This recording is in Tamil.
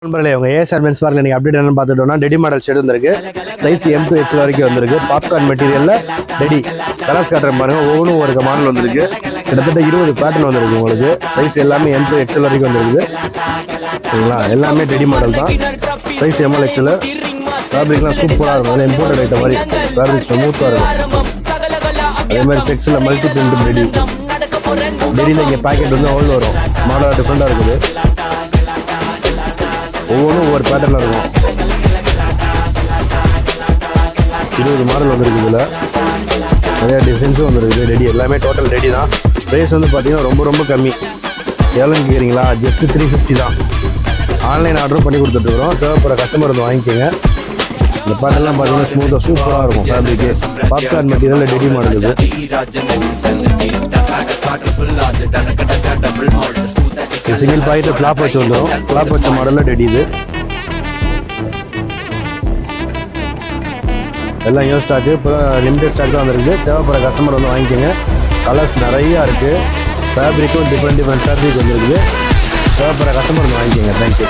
நண்பர்களே உங்கள் ஏஎஸ்ஆர் மென்ஸ் பார்க்கில் நீங்கள் அப்டேட் என்னன்னு பார்த்துட்டோம்னா டெடி மாடல் ஷெட் வந்திருக்கு. சைஸ் M to H வரைக்கும் வந்திருக்கு. பாப்கார்ன் மெட்டீரியலில் டெடி கலர்ஸ் காட்டுறேன் பாருங்கள். ஒவ்வொன்றும் ஒரு மாடல் வந்திருக்கு. கிட்டத்தட்ட 20 பேட்டர்ன் வந்திருக்கு உங்களுக்கு. சைஸ் எல்லாமே M to H வரைக்கும் வந்திருக்கு. சரிங்களா, எல்லாமே டெடி மாடல் தான். Size ML XL. ஃபேப்ரிக்லாம் சூப்பராக இருக்கும். அதில் இம்போர்ட்டட் ஐட்டம் மாதிரி ஃபேப்ரிக் ஸ்மூத்தாக இருக்கும். அதே மாதிரி செக்ஸில் மல்டி பிரிண்ட் டெடி. டெடியில் இங்கே பேக்கெட் வந்து அவ்வளோ வரும். மாடலாக டிஃப்ரெண்ட்டாக இருக்குது. ஒவ்வொன்றும் ஒவ்வொரு பேட்டர்னில் இருக்கும். 20 மாடல் வந்துருக்கு. இதில் நிறையா டிசைன்ஸும் வந்துருக்குது. ரெடி எல்லாமே டோட்டல் ரெடி தான். ப்ரைஸ் வந்து பார்த்தீங்கன்னா ரொம்ப கம்மி. எவ்வளோன்னு கேட்குறீங்களா? ஜஸ்ட் 350 தான். ஆன்லைன் ஆர்டரும் பண்ணி கொடுத்துட்ருக்குறோம். தேவைப்படுற கஸ்டமர் வந்து வாங்கிக்கோங்க. இந்த பேட்டர்லாம் பார்த்தீங்கன்னா ஸ்மூத்தாக சூப்பராக இருக்கும். ஃபேப்ரிக்கு பாப்கார்ன் மெட்டீரியலில் டெடி மாடல் இது. சிங்கிள் பாக்கெட்டு ஃப்ளாப் வச்சு வந்துடும். ஃப்ளாப் வச்ச மாடலில் டெடி இது. எல்லாம் நியூ ஸ்டாக்கு, இப்போ லிமிடெட் ஸ்டாக் தான் வந்துருக்கு. தேவைப்படுற கஸ்டமர் வந்து வாங்கிக்கோங்க. கலர்ஸ் நிறையா இருக்குது. ஃபேப்ரிக்கும் டிஃப்ரெண்ட் ஃபேப்ரிக் வந்துருக்குது. தேவைப்படுற கஸ்டமர் வந்து வாங்கிக்கோங்க. தேங்க்யூ.